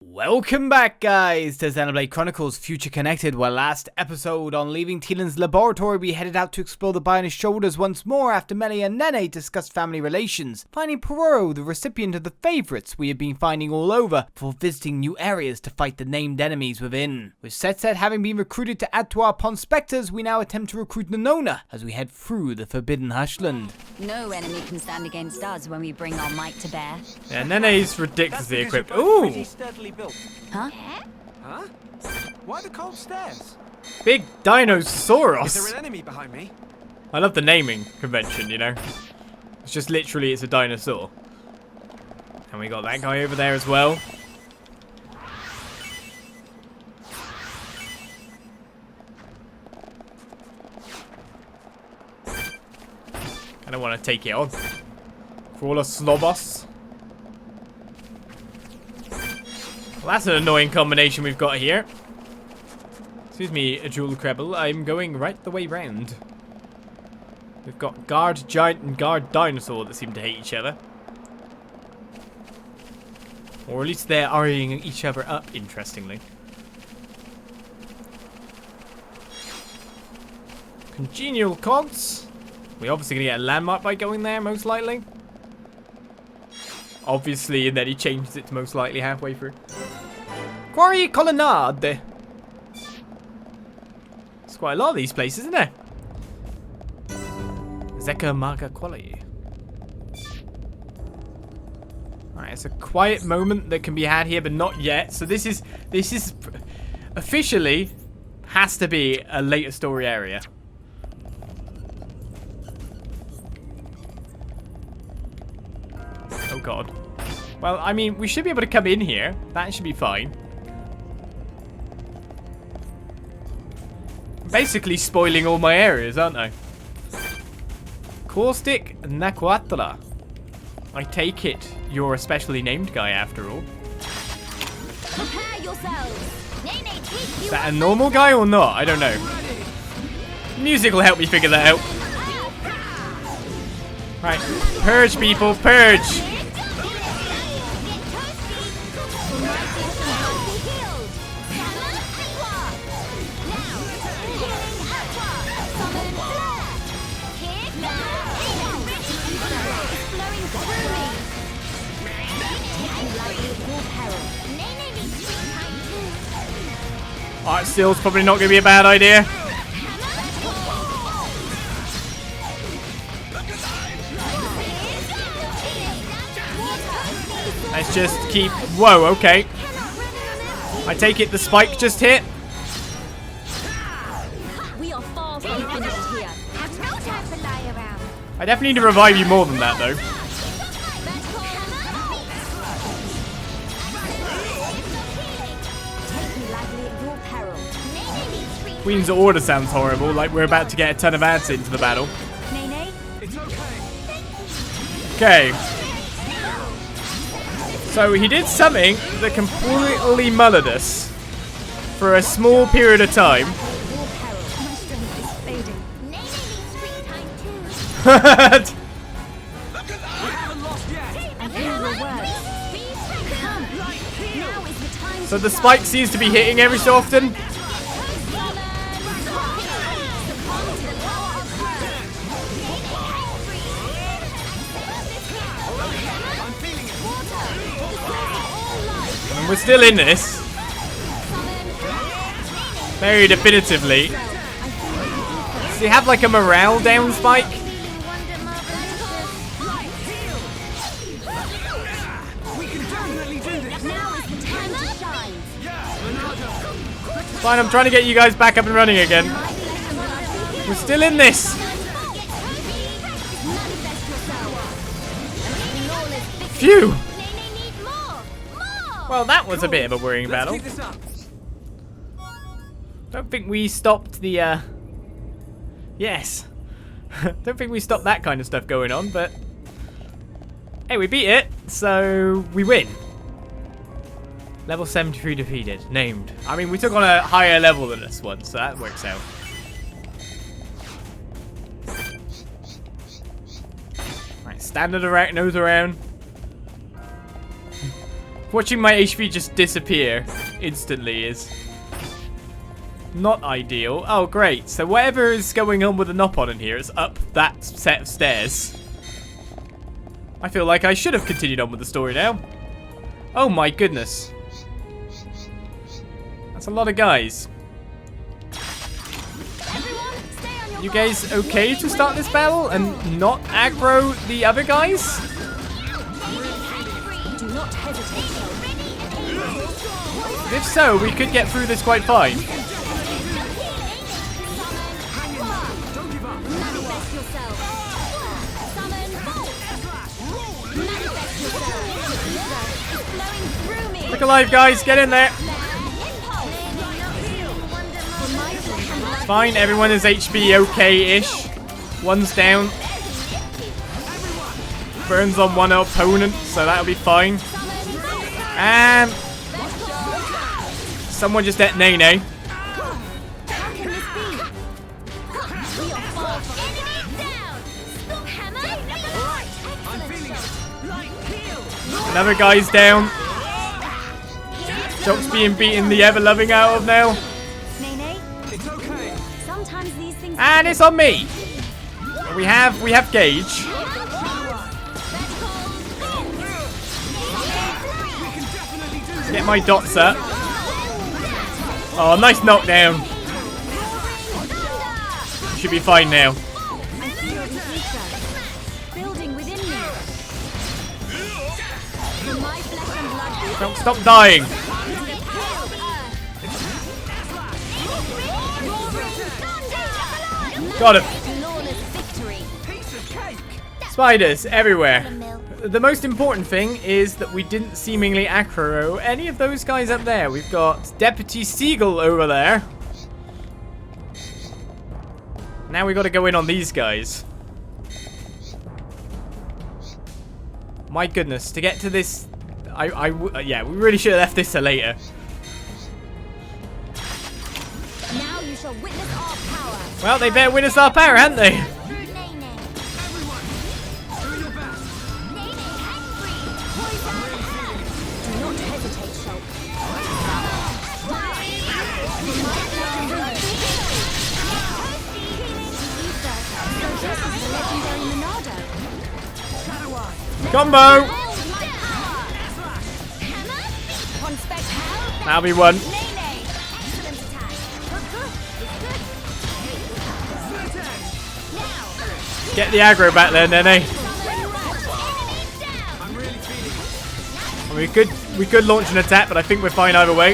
Welcome back, guys, to Xenoblade Chronicles Future Connected, where last episode on leaving Tielen's laboratory we headed out to explore the Bionis Shoulders once more after Melia and Nene discussed family relations, finding Perot the recipient of the favourites we had been finding all over, before visiting new areas to fight the named enemies within. With Setset having been recruited to add to our Ponspectors, we now attempt to recruit Nonona as we head through the Forbidden Hushland. No enemy can stand against us when we bring our might to bear. Yeah, Nene's ridiculously equipped. Ooh! Built. Huh? Huh? Why the cold stairs? Big Dinosauros! Is there an enemy behind me? I love the naming convention, you know. It's just literally, it's a dinosaur. And we got that guy over there as well. I don't want to take it on. For all us slobos. Well, that's an annoying combination we've got here. Excuse me, Jewel Krebel. I'm going right the way round. We've got Guard Giant and Guard Dinosaur that seem to hate each other. Or at least they're eyeing each other up, interestingly. Congenial cogs. We're obviously going to get a landmark by going there, most likely. Obviously, and then he changes it to most likely halfway through. Quarry Colonnade. There's quite a lot of these places, isn't there? Zekr Marga Quarry. Alright, it's a quiet moment that can be had here, but not yet. So this is officially has to be a later story area. Oh god. Well, I mean, we should be able to come in here. That should be fine. Basically spoiling all my areas, aren't I? Caustic Naquatra. I take it you're a specially named guy after all. Prepare yourselves. Is that a normal guy or not? I don't know. Music will help me figure that out. Right, purge people, purge! Art Steel's probably not going to be a bad idea. Let's just keep... Whoa, okay. I take it the spike just hit. We are far from finished here. Have no time to lie around. I definitely need to revive you more than that, though. Queen's Order sounds horrible, like we're about to get a ton of ads into the battle. Nene? It's okay. Okay. So he did something that completely mullered us for a small period of time. My strength is fading. Nene needs screen time too. We haven't lost yet. I hear your words. Come. Now is the time So to the shine. spike seems to be hitting every so often. And we're still in this. Very definitively. Does he have like a morale down spike? We can definitely do this. Now is the time to shine. Fine, I'm trying to get you guys back up and running again. We're still in this. Phew. Well, that was a bit of a worrying Let's battle. keep this up. Don't think we stopped the, Yes. Don't think we stopped that kind of stuff going on, but... Hey, we beat it, so we win. Level 73 defeated. Named. I mean, we took on a higher level than this one, so that works out. Right, standard nose around. Watching my HP just disappear instantly is not ideal. Oh, great. So whatever is going on with the Nopon in here is up that set of stairs. I feel like I should have continued on with the story now. Oh my goodness. That's a lot of guys. You guys okay to start this battle and not aggro the other guys? Do not hesitate. If so, we could get through this quite fine. Don't give up. Manifest yourself. Summon bolt. Manifest yourself. Ether is flowing through me. Look alive, guys. Get in there. Fine, everyone is HP okay-ish. One's down. Burns on one opponent, so that'll be fine. And someone just ate Nene. Another guy's down. Shulk's being beaten the ever-loving out of now. It's okay. Sometimes these things And it's on me. We have Gauge. Get my dots up. Oh, nice knockdown. Should be fine now. building within me. For my flesh and blood. Don't stop dying. Got it. Flawless victory. Piece of cake. Spiders everywhere. Mill. The most important thing is that we didn't seemingly aggro any of those guys up there. We've got Deputy Seagull over there. Now we got to go in on these guys. My goodness, to get to this, yeah, we really should have left this to later. Now you shall witness our power. Well, they better witness our power, haven't they? Through Nene. Everyone, do your best. Nene angry. Poison. Do not hesitate, Shulk. Combo! Ponspectors. That'll be one. Nene. Excellent attack. Good. Now. Get the aggro back there, Nene. I'm really feeling it. We could launch an attack, but I think we're fine either way.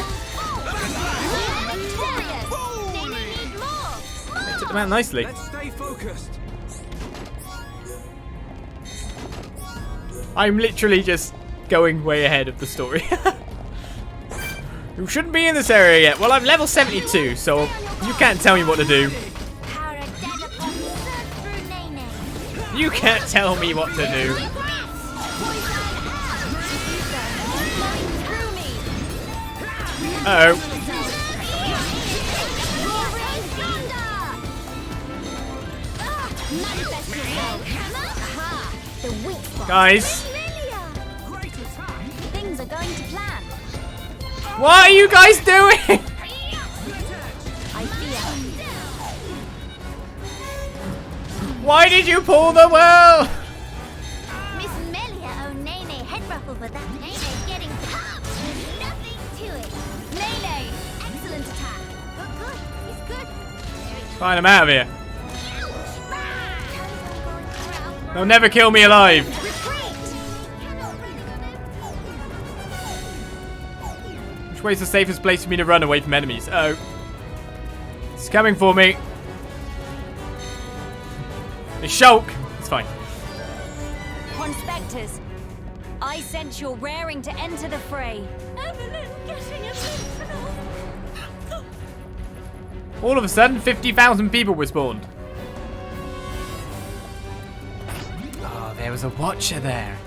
Took them out nicely. Let's stay focused. I'm literally just going way ahead of the story. You shouldn't be in this area yet. Well, I'm level 72, so you can't tell me what to do. You can't tell me what to do. Uh-oh. Guys. Great attack. Things are going to plan. What are you guys doing? I fear. Why did you pull the well? Miss Melia Nene head ruffle for that. Nene getting pumped. Nothing to it. Nene, excellent attack. Good. He's good. Fine, I'm out of here. They'll never kill me alive. Which way's the safest place for me to run away from enemies? Oh. It's coming for me. It's Shulk. It's fine. Ponspectors, I sense you're raring to enter the fray. Evelyn getting emotional. All of a sudden, 50,000 people were spawned. Oh, there was a watcher there.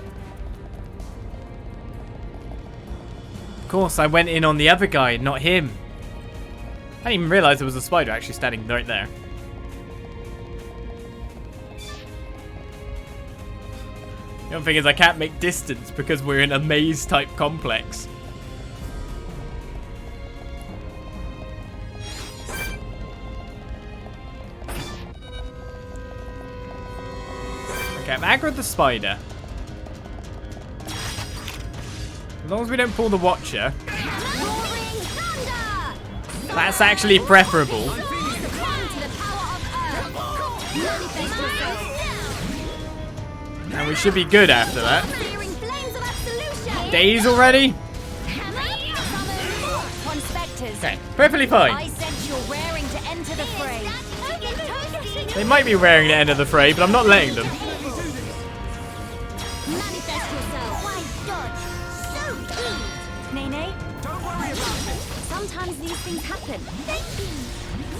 Of course, I went in on the other guy, not him. I didn't even realize there was a spider actually standing right there. The only thing is I can't make distance because we're in a maze-type complex. Okay, I've aggroed the spider. As long as we don't pull the Watcher. That's actually preferable. And we should be good after that. Days already? Okay, perfectly fine. I sense you're raring to enter the fray. They might be raring to enter the fray, but I'm not letting them. Manifest yourself. My God, so good. Nene, Don't worry about it. sometimes these things happen. Thank you.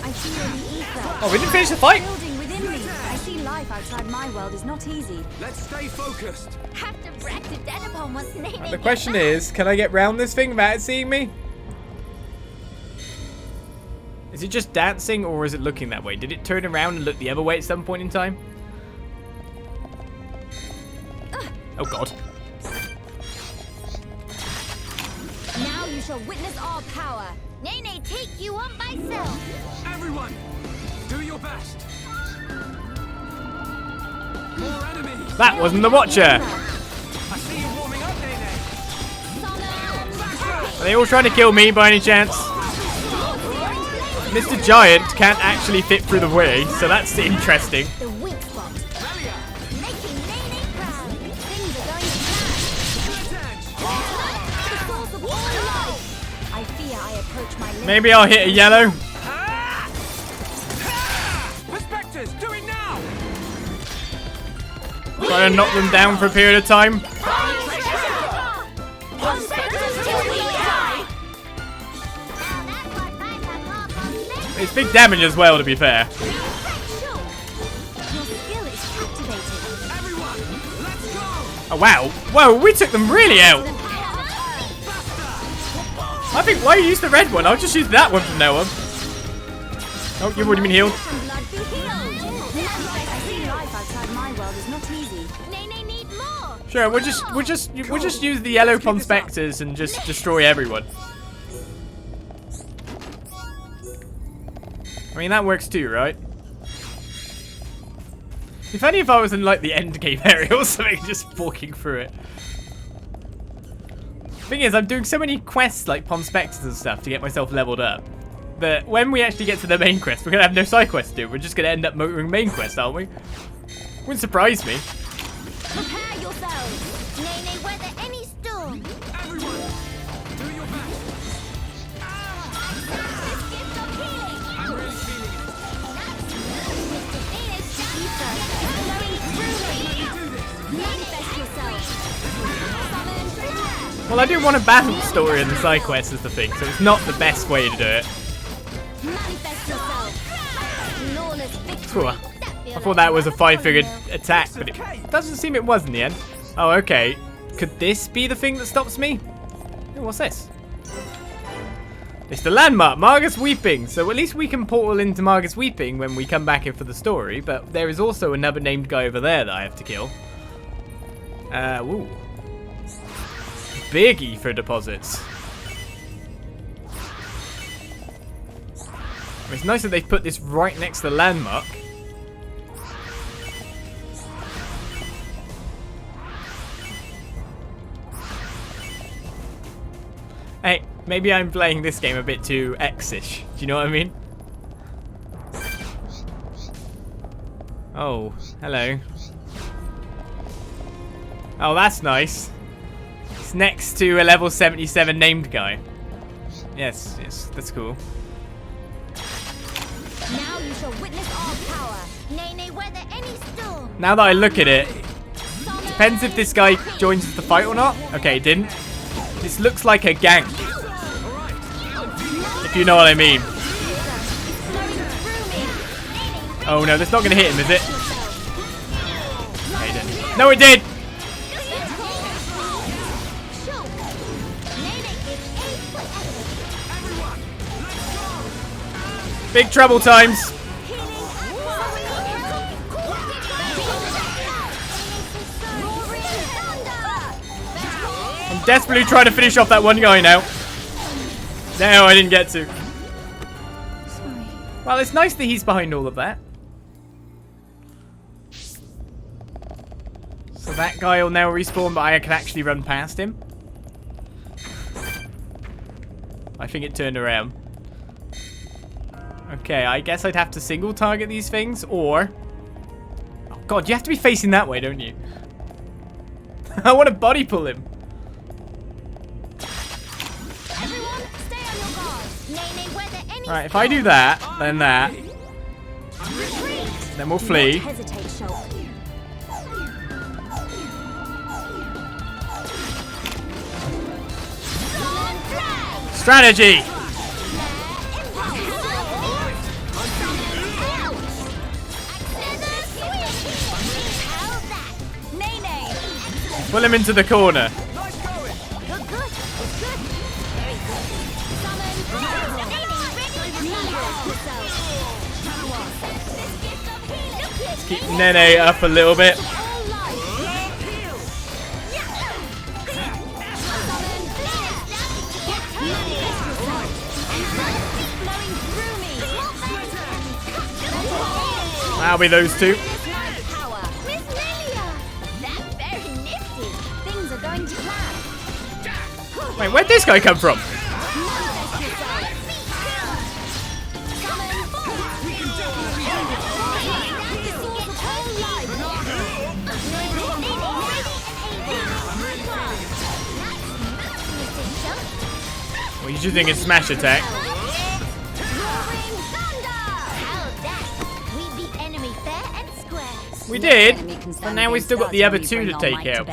I feel the ether. Oh, we didn't finish the fight? Building within me. I see life outside my world is not easy. Let's stay focused. Have to brag to Denapon once Nene. The question is, can I get round this thing without it seeing me? Is it just dancing or is it looking that way? Did it turn around and look the other way at some point in time? Oh god. Now you shall witness our power. Nene, take you on myself. Everyone, do your best. More enemies. That wasn't the Watcher! I see you warming up, Nene. Are they all trying to kill me by any chance? Mr. Giant can't actually fit through the way, so that's interesting. The weak spot. Melia, Making Nene proud. Things are going to plan. The source of all life. I fear I approach my limit. Maybe I'll hit a yellow. Prospectors, do it now. Try to knock them down for a period of time. It's big damage as well, to be fair. Your skill is captivating. Everyone, let's go. Oh, wow. Whoa, we took them really out. I think, why use the red one? I'll just use that one from now on. Oh, you've already been healed. Blood be healed. I see life outside my world is not easy. Nene need more. Sure, we'll just use the yellow Ponspectors and just destroy everyone. I mean, that works too, right? If only if I was in, like, the end game area or something, just walking through it. Thing is, I'm doing so many quests, like Ponspectors and stuff, to get myself leveled up, that when we actually get to the main quest, we're going to have no side quests to do. We're just going to end up motoring main quests, aren't we? Wouldn't surprise me. Prepare yourselves. Nene, weather any storm. Everyone, do your best. This gift of healing. I'm really feeling Manifest yourself. Summon prayer. Well, I do want a battle story and the side quest is the thing, so it's not the best way to do it. Manifest yourself. Flawless victory. Phew. I thought that was a 5-figure attack, but it doesn't seem it was in the end. Oh, okay. Could this be the thing that stops me? Oh, what's this? It's the landmark, Marga's Weeping. So at least we can portal into Marga's Weeping when we come back in for the story, but there is also another named guy over there that I have to kill. Ooh. Big ether deposits. It's nice that they've put this right next to the landmark. Hey, maybe I'm playing this game a bit too X-ish. Do you know what I mean? Oh, hello. Oh, that's nice. It's next to a level 77 named guy. Yes, that's cool. Now you shall witness our power. Nene, weather any storm. Now that I look at it, depends if this guy joins us to fight or not. Okay, it didn't. This looks like a gank. If you know what I mean. Oh no, that's not going to hit him, is it? Okay, it didn't. No, it did! Big trouble times. desperately trying to finish off that one guy now. No, I didn't get to. Sorry. Well, it's nice that he's behind all of that. So that guy will now respawn, but I can actually run past him. I think it turned around. Okay, I guess I'd have to single target these things, or... Oh god, you have to be facing that way, don't you? I want to body pull him. Everyone, stay on your guard. Nene, were there any Right, if I do that, then that, retreat? then we'll flee. Don't hesitate, Shulk. Strategy! Pull him into the corner. Keep Nene up a little bit. That'll be those two. Miss Melia! That's very nifty. Things are going to plan. Wait, where'd this guy come from? Well, you should think it's smash attack. We did, but now we've still got the other two to take out.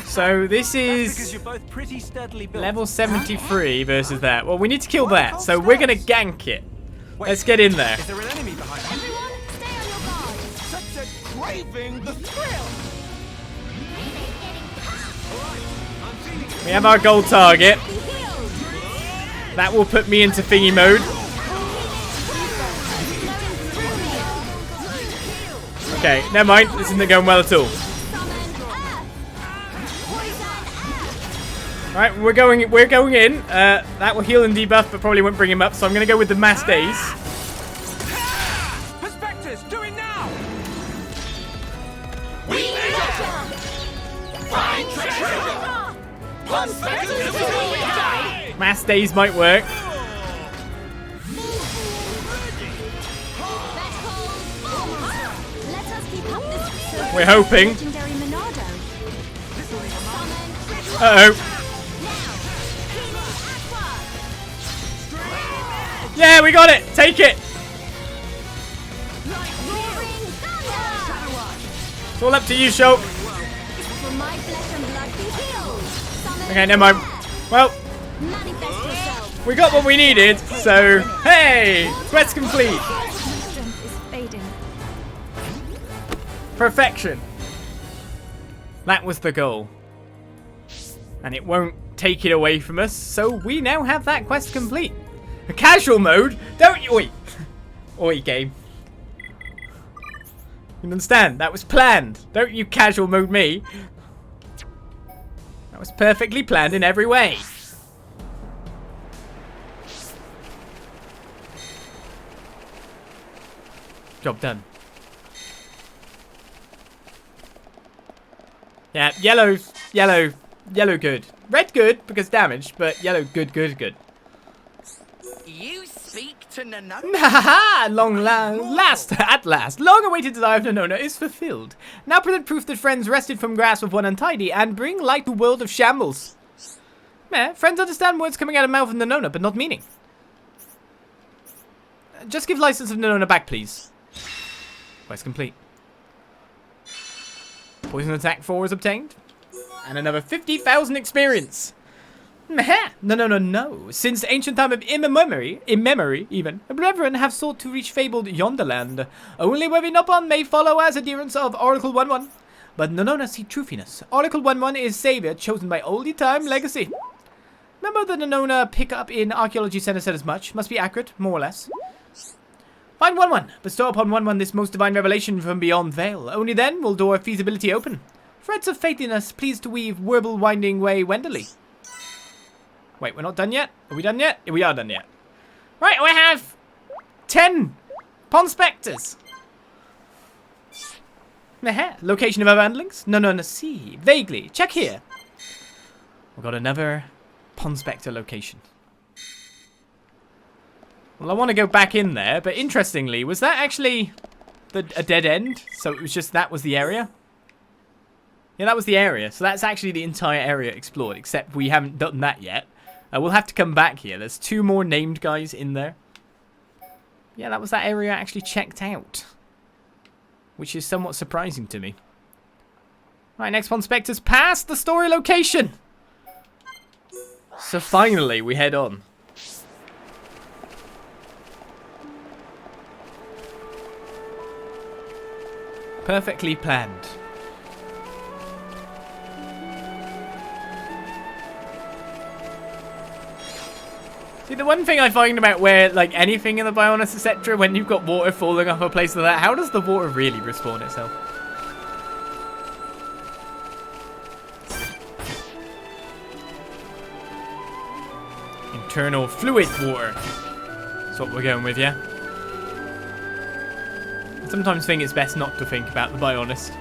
So this is level 73 versus that. Well, we need to kill that, so we're going to gank it. Let's get in there. Is there an enemy behind me? Everyone, stay on your guard. Such a craving the thrill. We have our gold target. That will put me into thingy mode. Okay, never mind. This isn't going well at all. Right, we're going in. That will heal and debuff, but probably won't bring him up. So I'm going to go with the mass daze. Prospectors, do it now! Mass daze might work. We're hoping. Uh-oh. Yeah, we got it. Take it. It's all up to you, Shulk. Okay, never mind. Well, we got what we needed, so hey, quest complete. Perfection. That was the goal. And it won't take it away from us, so we now have that quest complete. A casual mode? Don't you? Oi. Oi, game. You understand? That was planned. Don't you casual mode me. That was perfectly planned in every way. Job done. Yeah, yellow good. Red good because damage, but yellow good. You speak to Nonona? Ha at last, long-awaited desire of Nonona is fulfilled. Now present proof that friends wrested from grasp of one untidy and bring light to world of shambles. Friends understand words coming out of mouth of Nonona, but not meaning. Just give license of Nonona back, please. Quest complete. Poison attack 4 is obtained. And another 50,000 experience. No. Since ancient time of immemorial, even, brethren have sought to reach fabled Yonderland. Only worthy Nopon may follow as adherents of Oracle 1-1. But Nonona see truthiness. Oracle 1-1 is savior chosen by oldie time legacy. Remember the Nonona pick up in Archaeology Center said as much. Must be accurate, more or less. Find 1-1. Bestow upon 1-1 this most divine revelation from beyond veil. Only then will door feasibility open. Threads of faithiness pleased to weave warble winding way Wenderly. Wait, we're not done yet? Are we done yet? We are done yet. Right, we have 10 Ponspectors. Location of our handlings? Nonona C. Vaguely. Check here. We've got another Ponspector location. Well, I want to go back in there, but interestingly, was that actually a dead end? So it was just that was the area? Yeah, that was the area. So that's actually the entire area explored, except we haven't done that yet. We'll have to come back here. There's 2 more named guys in there. Yeah, that was that area I actually checked out, which is somewhat surprising to me. Right, next Ponspector's past the story location. So finally, we head on. Perfectly planned. See, the one thing I find about where, like, anything in the Bionis, etc., when you've got water falling off a place like that, how does the water really respawn itself? Internal fluid water. That's what we're going with, yeah? I sometimes think it's best not to think about the Bionis.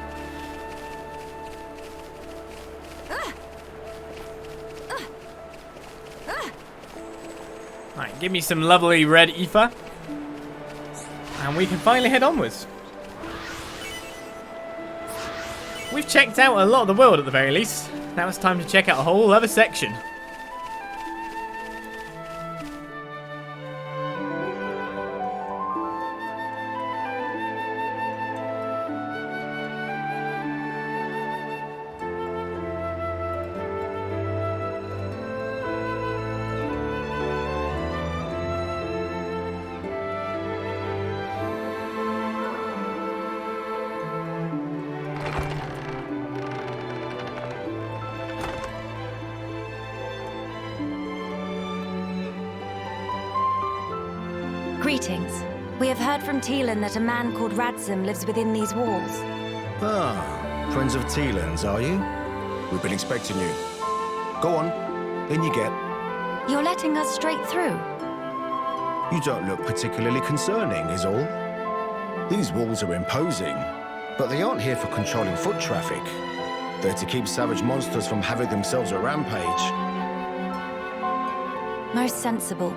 Right, give me some lovely red ether. And we can finally head onwards. We've checked out a lot of the world at the very least. Now it's time to check out a whole other section. Greetings. We have heard from Teelan that a man called Radzam lives within these walls. Ah, friends of Teelan's, are you? We've been expecting you. Go on, in you get. You're letting us straight through. You don't look particularly concerning, is all. These walls are imposing, but they aren't here for controlling foot traffic. They're to keep savage monsters from having themselves a rampage. Most sensible.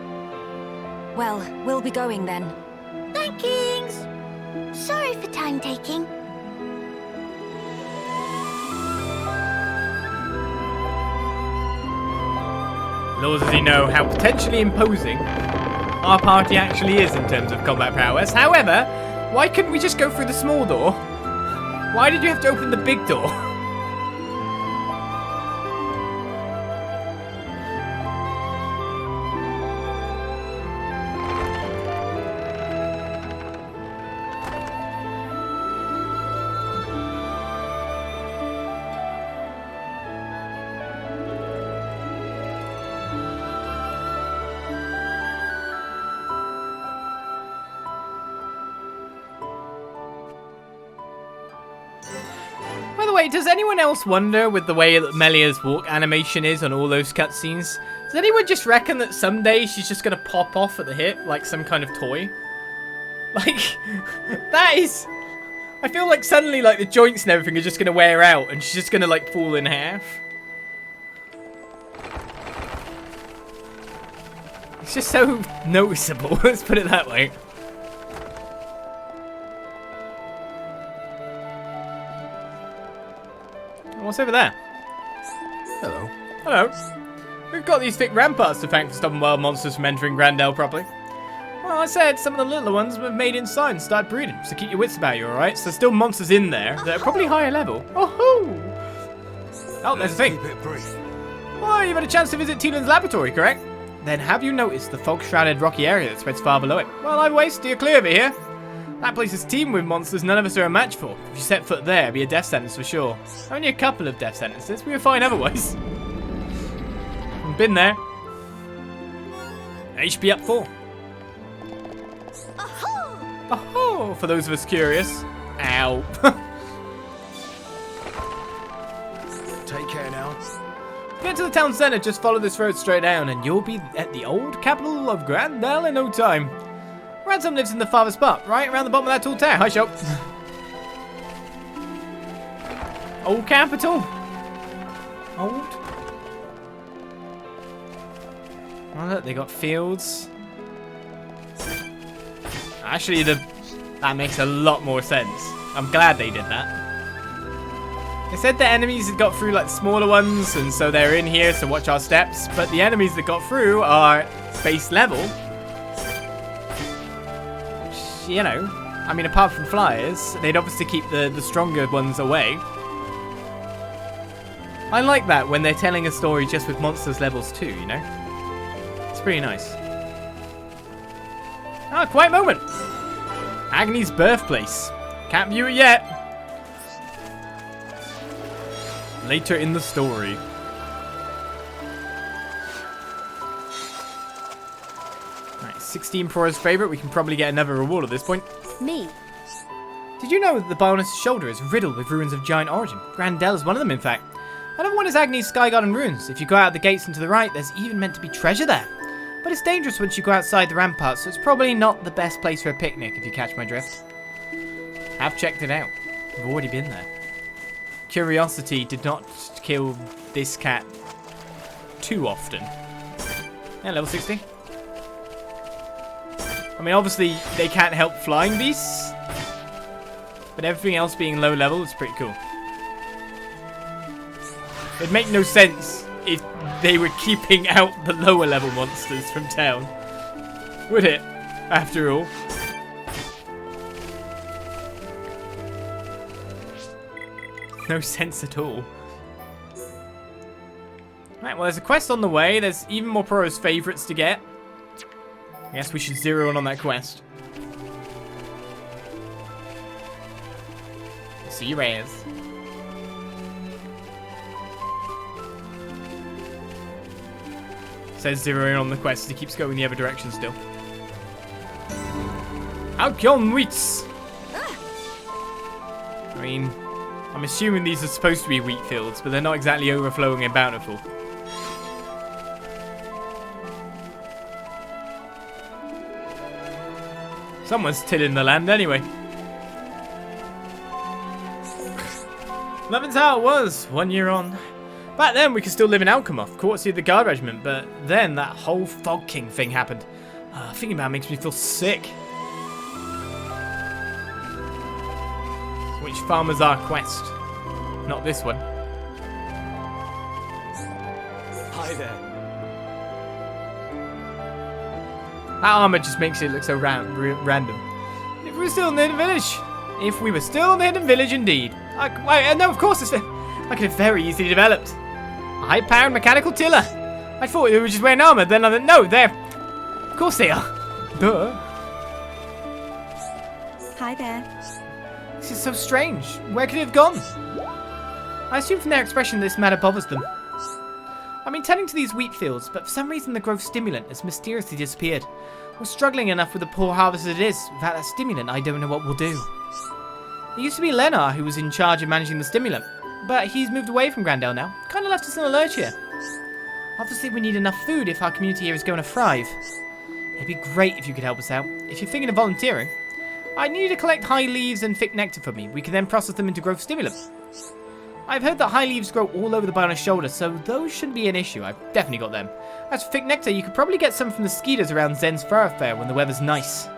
Well, we'll be going then. Thankings! Sorry for time taking. Little does he know how potentially imposing our party actually is in terms of combat prowess. However, why couldn't we just go through the small door? Why did you have to open the big door? Wait, does anyone else wonder with the way that Melia's walk animation is on all those cutscenes? Does anyone just reckon that someday she's just going to pop off at the hip like some kind of toy? Like, that is... I feel like suddenly like the joints and everything are just going to wear out and she's just going to like fall in half. It's just so noticeable, let's put it that way. What's over there? Hello. Hello. We've got these thick ramparts to thank for stopping wild monsters from entering Gran Dell properly. Well, I said some of the littler ones were made inside and started breeding, so keep your wits about you, alright? So there's still monsters in there that are probably higher level. Oh, there's a thing. Keep it brief. Well, you've had a chance to visit Teelan's laboratory, correct? Then have you noticed the fog-shrouded rocky area that spreads far below it? Well, I've wasted you clear over here. That place is teemed with monsters none of us are a match for. If you set foot there, it'd be a death sentence for sure. Only a couple of death sentences. We were fine otherwise. Been there. HP up 4. Oh, for those of us curious. Ow. Take care now. Get to the town centre, just follow this road straight down, and you'll be at the old capital of Gran Dell in no time. Radzam lives in the farthest spot, right around the bottom of that tall tower. Hi, Shulk. Old capital. Old. Oh look, they got fields. Actually, that makes a lot more sense. I'm glad they did that. They said the enemies had got through like smaller ones, and so they're in here, so watch our steps. But the enemies that got through are base level. You know, I mean, apart from flyers, they'd obviously keep the stronger ones away. I like that when they're telling a story just with monsters levels too, you know? It's pretty nice. Ah, quiet moment. Agni's birthplace. Can't view it yet. Later in the story. Alright, 16 Prora's favorite. We can probably get another reward at this point. Me. Did you know that the Bionis Shoulder is riddled with ruins of giant origin? Gran Dell is one of them, in fact. Another one is Agni's Sky Garden ruins. If you go out the gates and to the right, there's even meant to be treasure there. But it's dangerous once you go outside the ramparts, so it's probably not the best place for a picnic, if you catch my drift. Have checked it out. I've already been there. Curiosity did not kill this cat too often. Yeah, level 60. I mean, obviously, they can't help flying beasts, but everything else being low level is pretty cool. It'd make no sense if they were keeping out the lower level monsters from town. Would it? After all. No sense at all. Right, well, there's a quest on the way. There's even more Prora's favorites to get. I guess we should zero in on that quest. See you, Raz. Says zero in on the quest. He keeps going the other direction still. Alcamoth! I mean, I'm assuming these are supposed to be wheat fields, but they're not exactly overflowing and bountiful. Someone's tilling the land anyway. Nothing's how it was 1 year on. Back then, we could still live in Alcamoth, courtesy of the guard regiment, but then that whole Fog King thing happened. Thinking about it makes me feel sick. Which farmer's our quest? Not this one. Hi there. That armor just makes it look so random. If we were still in the hidden village. If we were still in the hidden village, indeed. No, of course, I could have very easily developed a high-powered mechanical tiller. I thought they were just wearing armor, then no, they're... Of course they are. Duh. Hi there. This is so strange. Where could it have gone? I assume from their expression this matter bothers them. I'm intending to these wheat fields, but for some reason the growth stimulant has mysteriously disappeared. We're struggling enough with the poor harvest as it is. Without that stimulant, I don't know what we'll do. It used to be Lenar who was in charge of managing the stimulant, but he's moved away from Gran Dell now. Kind of left us in a lurch here. Obviously, we need enough food if our community here is going to thrive. It'd be great if you could help us out. If you're thinking of volunteering, I need you to collect high leaves and thick nectar for me. We can then process them into growth stimulant. I've heard that high leaves grow all over the Bionis Shoulder, so those shouldn't be an issue. I've definitely got them. As for thick nectar, you could probably get some from the skeeters around Zen's thoroughfare when the weather's nice.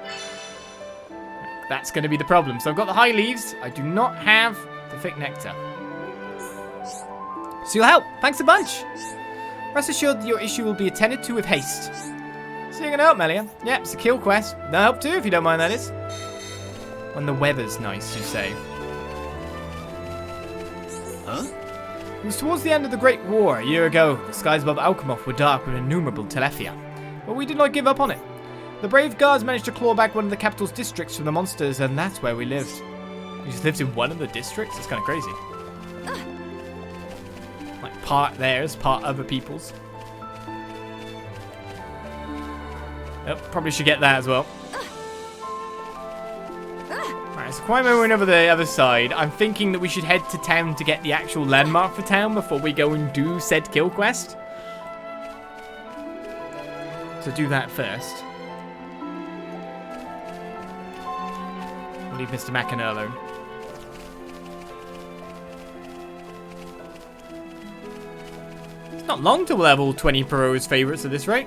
That's going to be the problem. So I've got the high leaves. I do not have the thick nectar. So you'll help. Thanks a bunch. Rest assured that your issue will be attended to with haste. So you're going to help, Melia? Yep, it's a kill quest. They'll help too, if you don't mind, that is. When the weather's nice, you say. Huh? It was towards the end of the Great War a year ago. The skies above Alcamoth were dark with innumerable Telethia. But we did not give up on it. The brave guards managed to claw back one of the capital's districts from the monsters, and that's where we lived. We just lived in one of the districts? That's kind of crazy. Like part theirs, part other people's. Oh, probably should get that as well. Alright, It's quite moment over the other side. I'm thinking that we should head to town to get the actual landmark for town before we go and do said kill quest. So do that first. We'll leave Mr. McInerney alone. It's not long till we'll have all 20 pros favourites at this rate.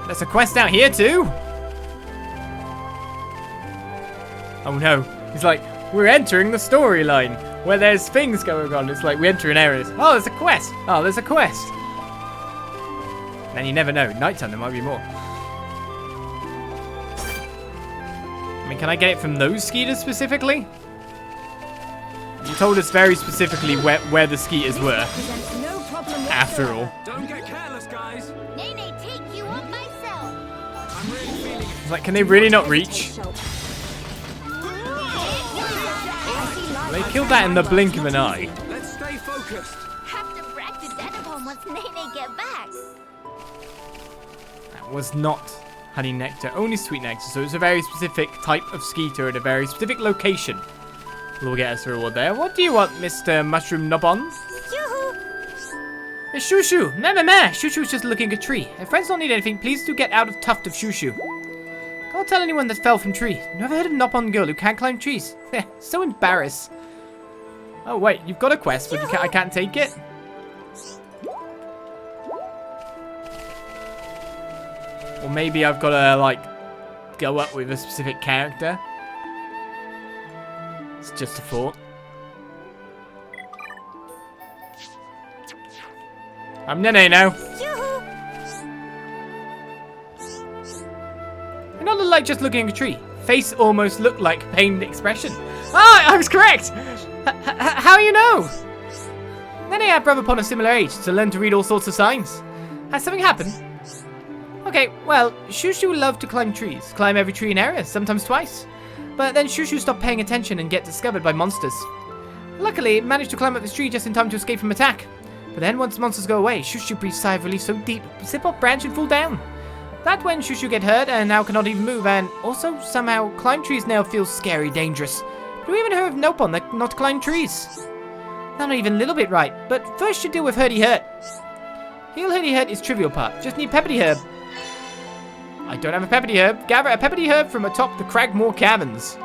There's a quest out here too. Oh no. It's like, we're entering the storyline where there's things going on. It's like we enter in areas. Oh, there's a quest. Oh, there's a quest. And you never know. Nighttime there might be more. I mean, can I get it from those skeeters specifically? You told us very specifically where the skeeters were. After all. Don't get careless, guys. Nene, take you on myself. I'm really feeling It's like, can they really not reach? They killed that in the blink of an eye. Let's stay focused. Have to practice Nopon once Nene get back. That was not honey nectar, only sweet nectar. So it's a very specific type of skeeter at a very specific location. We'll get us a reward there. What do you want, Mr. Mushroom Nopon? Yoo-hoo! It's Shushu. Meh. Shushu's just looking at a tree. If friends don't need anything, please do get out of tuft of Shushu. Can't tell anyone that fell from tree. Never heard of Nopon girl who can't climb trees. So embarrassed. Oh wait, you've got a quest, but I can't take it. Or maybe I've got to like go up with a specific character. It's just a thought. I'm Nene now. Yoo-hoo! You're not like just looking at a tree. Face almost looked like pained expression. Ah, I was correct! How you know? Nene had brother upon a similar age to learn to read all sorts of signs. Has something happened? Okay, well, Shushu loved to climb trees. Climb every tree in area, sometimes twice. But then Shushu stopped paying attention and get discovered by monsters. Luckily, it managed to climb up this tree just in time to escape from attack. But then once monsters go away, Shushu breathes a sigh of relief so deep, slip off branch and fall down. That when Shushu get hurt and now cannot even move, and also somehow climb trees now feels scary, dangerous. But we even heard of Nopon that not climb trees. Not even a little bit right, but first you deal with Hurdy Hurt. Heal Hurdy Hurt is trivial part, just need Pepperdy Herb. I don't have a Pepperdy Herb. Gather a Pepperdy Herb from atop the Cragmore Caverns.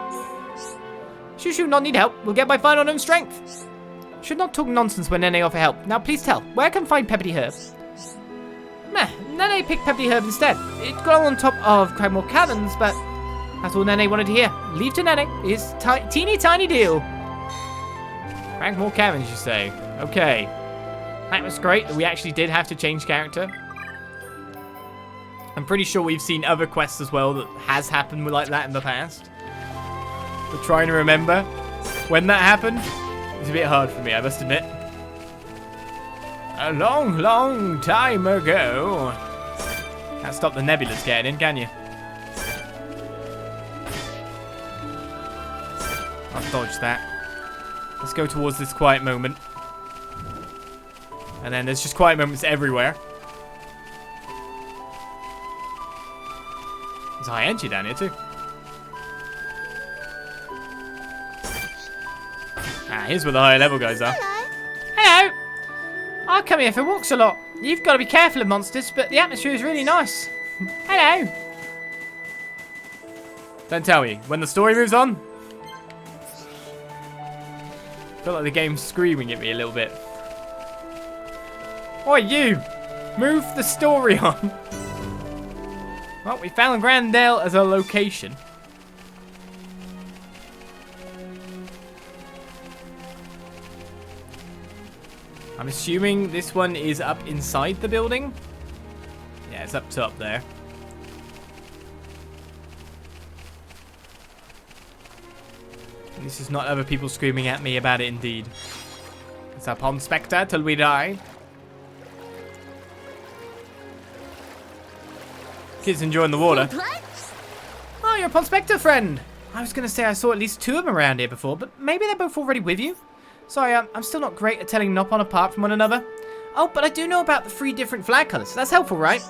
Shushu not need help, we'll get by fine on own strength. Should not talk nonsense when Nene offer help. Now please tell, where can I find Pepperdy Herb? Nah, Nene picked Pepperdy Herb instead. It got on top of Cragmore Caverns, but that's all Nene wanted to hear. Leave to Nene. It's teeny tiny deal. Cragmore Caverns, you say? Okay. That was great. We actually did have to change character. I'm pretty sure we've seen other quests as well that has happened like that in the past. But trying to remember when that happened is a bit hard for me, I must admit. A long, long time ago. Can't stop the nebulas getting in, can you? I'll dodge that. Let's go towards this quiet moment. And then there's just quiet moments everywhere. There's a high entry down here too. Ah, here's where the higher level guys are. Hello! I come here for walks a lot. You've got to be careful of monsters, but the atmosphere is really nice. Hello! Don't tell me, when the story moves on? I feel like the game's screaming at me a little bit. Oi, you! Move the story on! Well, we found Gran Dell as a location. I'm assuming this one is up inside the building. Yeah, it's up top there. And this is not other people screaming at me about it indeed. It's our Ponspector till we die. Kids enjoying the water. Oh, you're a Ponspector friend. I was going to say I saw at least 2 of them around here before, but maybe they're both already with you? Sorry, I'm still not great at telling Nopon apart from one another. Oh, but I do know about the 3 different flag colours. That's helpful, right?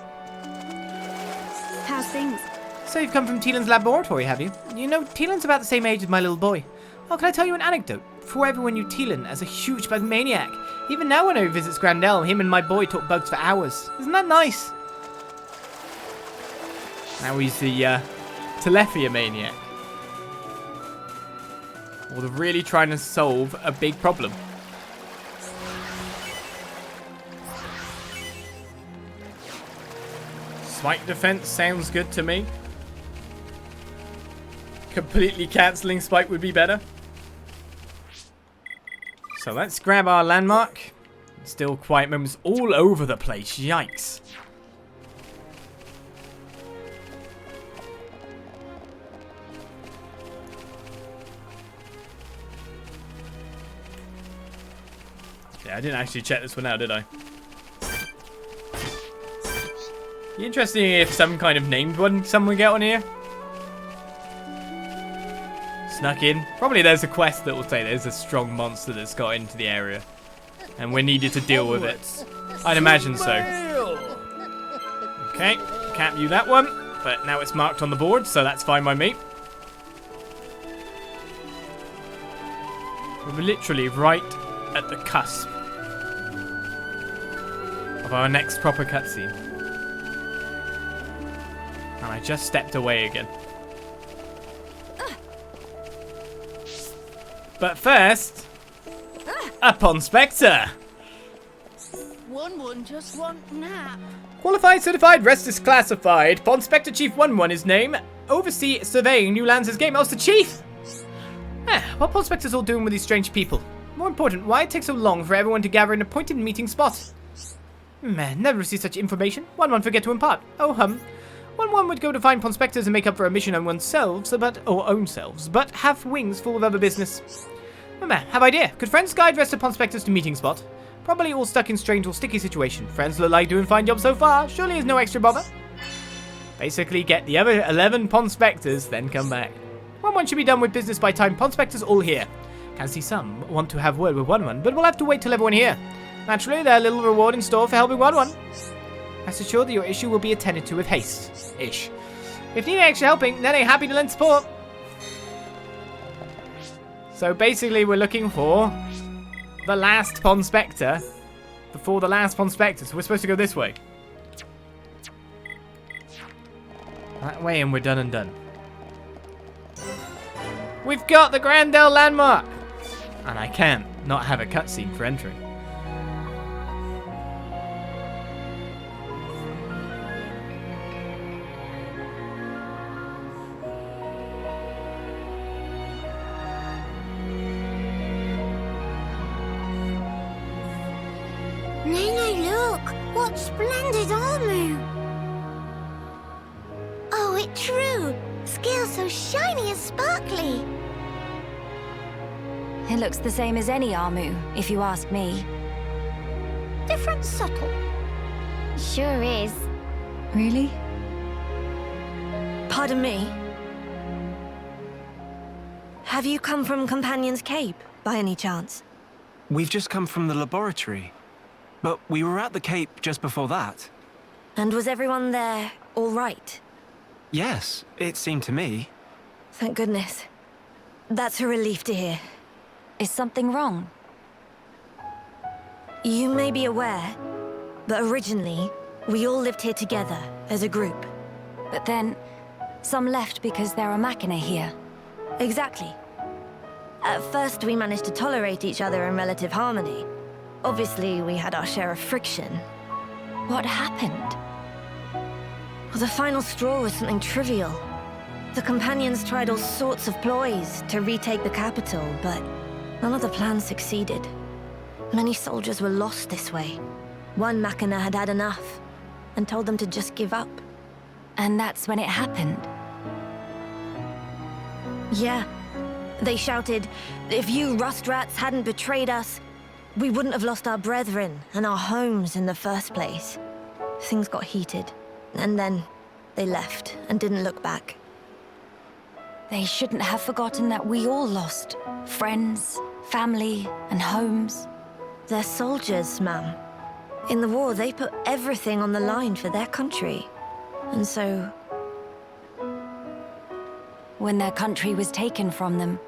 How's things? So you've come from Teelan's laboratory, have you? You know, Teelan's about the same age as my little boy. Oh, can I tell you an anecdote? Before everyone knew Teelan as a huge bug maniac. Even now when he visits Gran Dell, him and my boy talk bugs for hours. Isn't that nice? Now he's the Telephia maniac. Or they're really trying to solve a big problem. Smite defense sounds good to me. Completely cancelling spike would be better. So let's grab our landmark. Still quiet moments all over the place. Yikes. Yeah, I didn't actually check this one out, did I? Interesting if some kind of named one someone get on here. Snuck in. Probably there's a quest that will say there's a strong monster that's got into the area. And we're needed to deal with it. I'd imagine so. Okay, can't view that one. But now it's marked on the board, so that's fine by me. We're literally right at the cusp of our next proper cutscene. And I just stepped away again. But first, a Ponspector. One just want nap. Qualified, certified, restless, classified. Ponspector Chief 1-1 is name. Oversee surveying new lands as game. Oh, it's the chief. What Ponspectors all doing with these strange people? More important, why it takes so long for everyone to gather in an appointed meeting spot? Man, never received such information. 1-1 forget to impart. Oh, 1-1 would go to find Ponspectors and make up for a mission on oneself, own selves, but have wings full of other business. Man, have idea. Could friends guide rest of Ponspectors to meeting spot? Probably all stuck in strange or sticky situation. Friends look like doing fine job so far. Surely there's no extra bother. Basically get the other 11 Ponspectors, then come back. 1-1 should be done with business by time Ponspectors all here. Can see some want to have word with 1-1, but we'll have to wait till everyone here. Naturally, there are little reward in store for helping 1-1. Rest assured that your issue will be attended to with haste. Ish. If need extra helping, then I'm happy to lend support. So basically we're looking for the last Ponspector before the last Ponspector. So we're supposed to go this way. That way and we're done and done. We've got the Gran Dell landmark! And I can't not have a cutscene for entering. Nene, look! What splendid armor! Oh, it's true! Scales so shiny and sparkly! It looks the same as any Armu, if you ask me. Different subtle. Sure is. Really? Pardon me? Have you come from Companion's Cape, by any chance? We've just come from the laboratory. But we were at the Cape just before that. And was everyone there all right? Yes, it seemed to me. Thank goodness. That's a relief to hear. Is something wrong? You may be aware, but originally, we all lived here together as a group. But then, some left because there are Machina here. Exactly. At first, we managed to tolerate each other in relative harmony. Obviously, we had our share of friction. What happened? Well, the final straw was something trivial. The Companions tried all sorts of ploys to retake the capital, but none of the plans succeeded. Many soldiers were lost this way. One Machina had had enough, and told them to just give up. And that's when it happened. Yeah. They shouted, if you rust rats hadn't betrayed us, we wouldn't have lost our brethren and our homes in the first place. Things got heated, and then they left and didn't look back. They shouldn't have forgotten that we all lost friends, family, and homes. They're soldiers, ma'am. In the war, they put everything on the line for their country. And so, when their country was taken from them.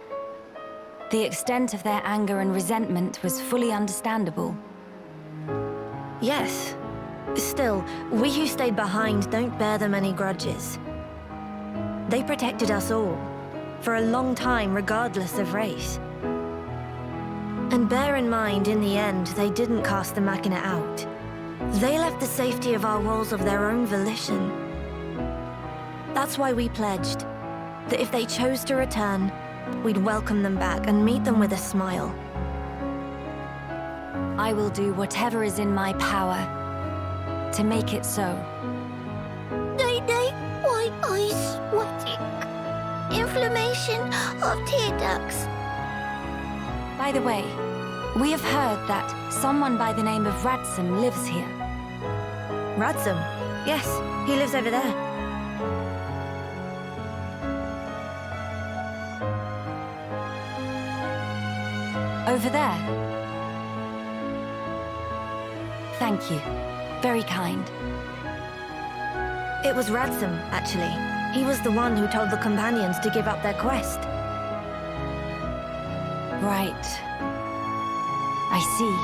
The extent of their anger and resentment was fully understandable. Yes. Still, we who stayed behind don't bear them any grudges. They protected us all, for a long time regardless of race. And bear in mind, in the end, they didn't cast the Machina out. They left the safety of our walls of their own volition. That's why we pledged that if they chose to return, we'd welcome them back and meet them with a smile. I will do whatever is in my power to make it so. Nene, why eyes sweating? Inflammation of tear ducts. By the way, we have heard that someone by the name of Radzam lives here. Radzam? Yes, he lives over there. Over there? Thank you. Very kind. It was Radzam, actually. He was the one who told the companions to give up their quest. Right. I see.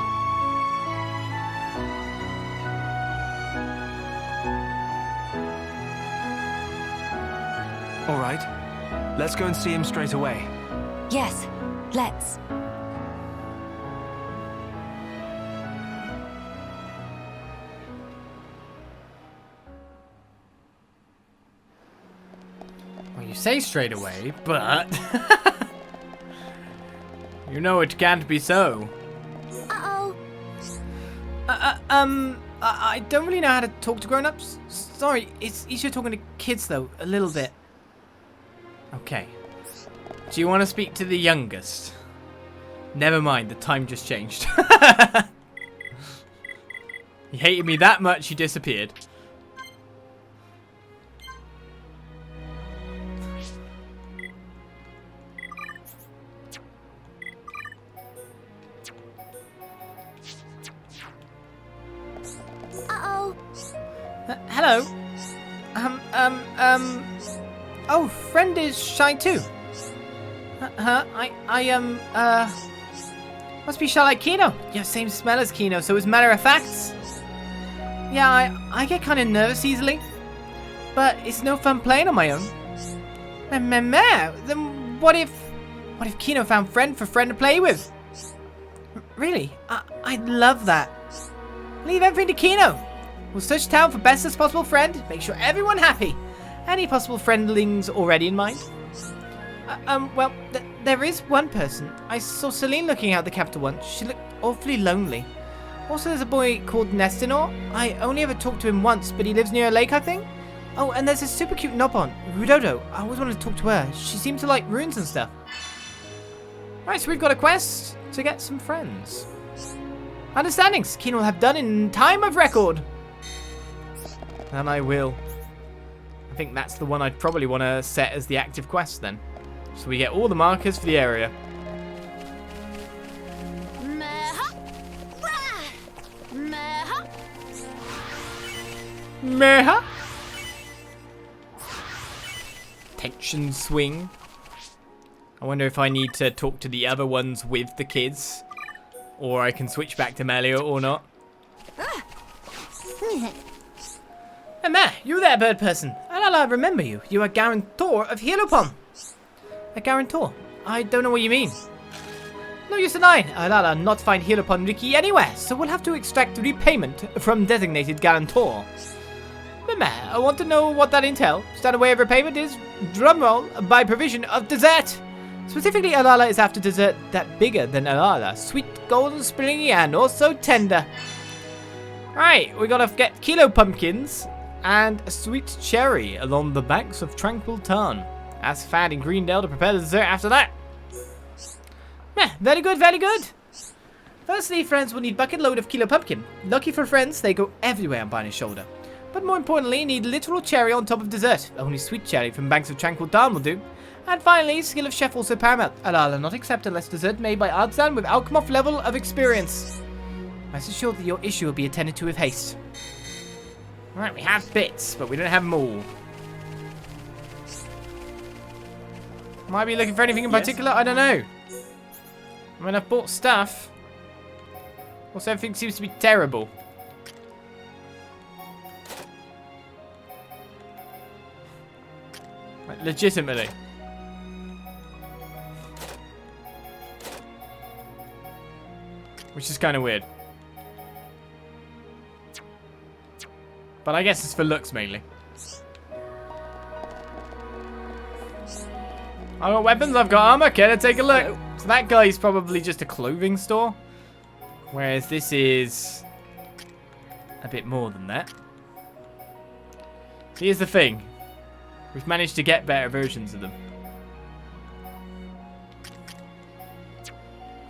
All right. Let's go and see him straight away. Yes, let's. Well, you say straight away, but... you know it can't be so. Uh-oh. I don't really know how to talk to grown-ups. Sorry, it's easier talking to kids, though, a little bit. Okay. Do you want to speak to the youngest? Never mind, the time just changed. He hated me that much, he disappeared. Uh-oh. Hello. Oh, friend is shy too. Must be shy like Kino. Yeah, same smell as Kino, so it's matter of facts. Yeah, I get kind of nervous easily. But it's no fun playing on my own. Then what if Kino found friend for friend to play with? Really? I'd love that. Leave everything to Kino. We'll search town for bestest possible friend. Make sure everyone happy. Any possible friendlings already in mind? Well, there is one person. I saw Celine looking out the capital once. She looked awfully lonely. Also, there's a boy called Nestinor. I only ever talked to him once, but he lives near a lake, I think. Oh, and there's this super cute Nopon, Rudodo. I always wanted to talk to her. She seemed to like runes and stuff. Right, so we've got a quest to get some friends. Understandings. Keen will have done in time of record. And I will. I think that's the one I'd probably want to set as the active quest then. So we get all the markers for the area. Meha. Tension swing. I wonder if I need to talk to the other ones with the kids. Or I can switch back to Melia or not. Meh, you there, bird person. I remember you. You are guarantor of Nopon. A guarantor? I don't know what you mean. No use denying. I'll not find Nopon Riki anywhere, so we'll have to extract repayment from designated guarantor. Meh, I want to know what that entails. Standard way of repayment is, drumroll, by provision of dessert. Specifically, Alala is after dessert that bigger than Alala. Sweet, golden, springy, and also tender. Right, we gotta get kilo pumpkins and a sweet cherry along the banks of tranquil tarn. As found in Gran Dell to prepare the dessert after that. Meh, very good, very good. Firstly, friends will need bucket load of kilo pumpkin. Lucky for friends, they go everywhere on Bionis Shoulder. But more importantly, need literal cherry on top of dessert. Only sweet cherry from banks of tranquil tarn will do. And finally, skill of chef also paramount. Alala not accept unless dessert made by Radzam with Alcamoth level of experience. Rest assured that your issue will be attended to with haste. Alright, we have bits, but we don't have them all. Might be looking for anything in particular. I don't know. I mean, I've bought stuff. Also, everything seems to be terrible. Like, legitimately. Which is kind of weird. But I guess it's for looks mainly. I've got weapons, I've got armor. Okay, let's take a look. So that guy's probably just a clothing store. Whereas this is a bit more than that. Here's the thing. We've managed to get better versions of them.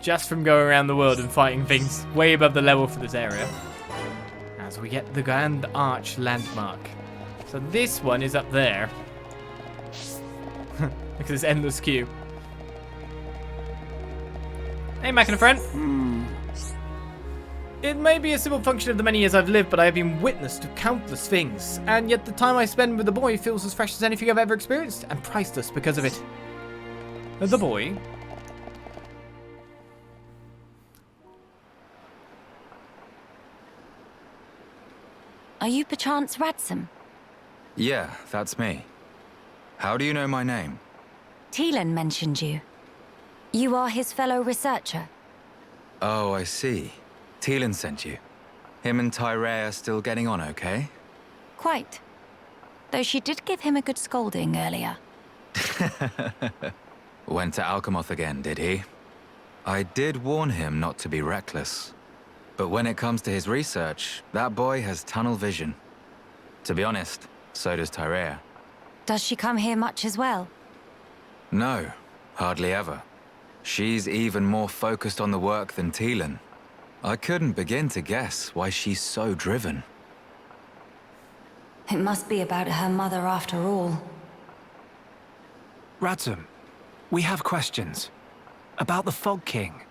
Just from going around the world and fighting things way above the level for this area. As we get the Grand Arch landmark. So this one is up there. Look at this endless queue. Hey, Mac and a friend. It may be a simple function of the many years I've lived, but I have been witness to countless things. And yet the time I spend with the boy feels as fresh as anything I've ever experienced, and priceless because of it. The boy... Are you perchance Radzam? Yeah, that's me. How do you know my name? Teelan mentioned you. You are his fellow researcher. Oh, I see. Teelan sent you. Him and Tyree are still getting on okay? Quite. Though she did give him a good scolding earlier. Went to Alcamoth again, did he? I did warn him not to be reckless. But when it comes to his research, that boy has tunnel vision. To be honest, so does Tyree. Does she come here much as well? No, hardly ever. She's even more focused on the work than Teelan. I couldn't begin to guess why she's so driven. It must be about her mother after all. Radzam, we have questions. About the Fog King.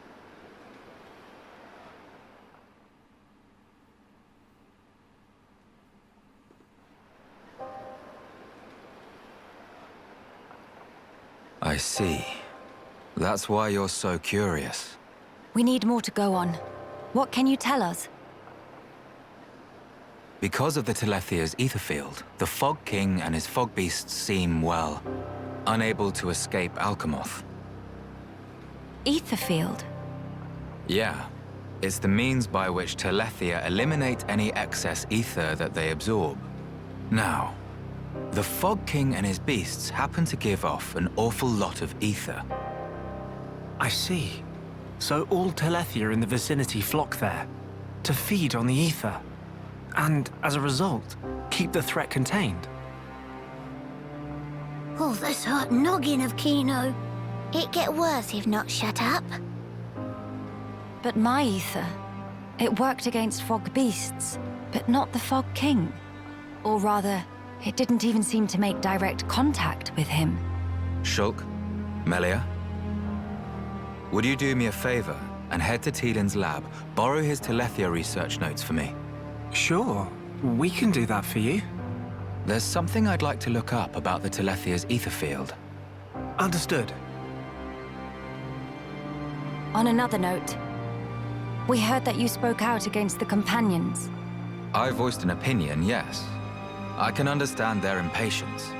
I see. That's why you're so curious. We need more to go on. What can you tell us? Because of the Telethia's ether field, the Fog King and his fog beasts seem, well, unable to escape Alcamoth. Ether field? Yeah. It's the means by which Telethia eliminate any excess ether that they absorb. Now, the Fog King and his beasts happen to give off an awful lot of ether. I see. So all Telethia in the vicinity flock there, to feed on the ether. And, as a result, keep the threat contained. Oh, this hot noggin of Kino. It get worse if not shut up. But my ether, it worked against fog beasts, but not the Fog King. Or rather, it didn't even seem to make direct contact with him. Shulk, Melia, would you do me a favor and head to Teelan's lab, borrow his Telethia research notes for me? Sure, we can do that for you. There's something I'd like to look up about the Telethia's ether field. Understood. On another note, we heard that you spoke out against the companions. I voiced an opinion, yes. I can understand their impatience.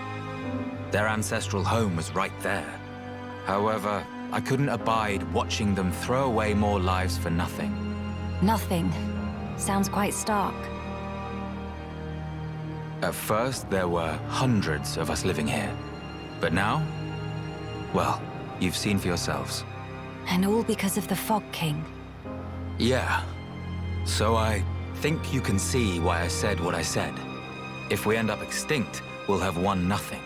Their ancestral home was right there. However, I couldn't abide watching them throw away more lives for nothing. Nothing. Sounds quite stark. At first, there were hundreds of us living here. But now, well, you've seen for yourselves. And all because of the Fog King. Yeah. So I think you can see why I said what I said. If we end up extinct, we'll have won nothing.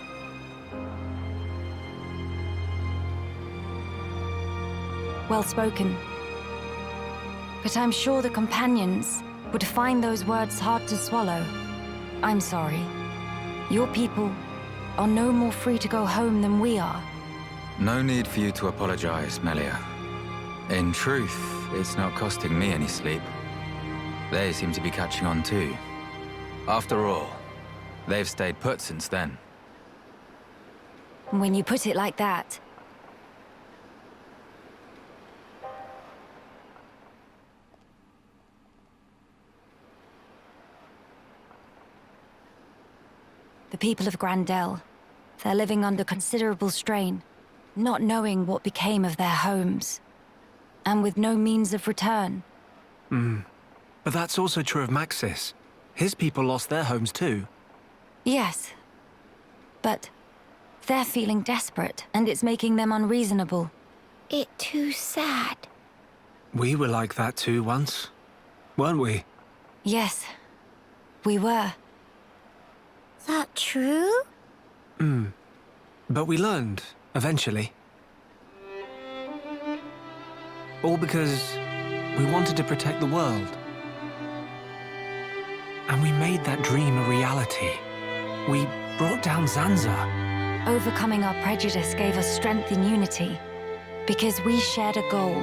Well spoken. But I'm sure the companions would find those words hard to swallow. I'm sorry. Your people are no more free to go home than we are. No need for you to apologize, Melia. In truth, it's not costing me any sleep. They seem to be catching on too. After all, they've stayed put since then. When you put it like that, the people of Gran Dell. They're living under considerable strain, not knowing what became of their homes, and with no means of return. But that's also true of Maxis. His people lost their homes too. Yes, but they're feeling desperate, and it's making them unreasonable. It too sad. We were like that too once, weren't we? Yes, we were. That true? But we learned, eventually. All because we wanted to protect the world. And we made that dream a reality. We brought down Zanza. Overcoming our prejudice gave us strength in unity, because we shared a goal.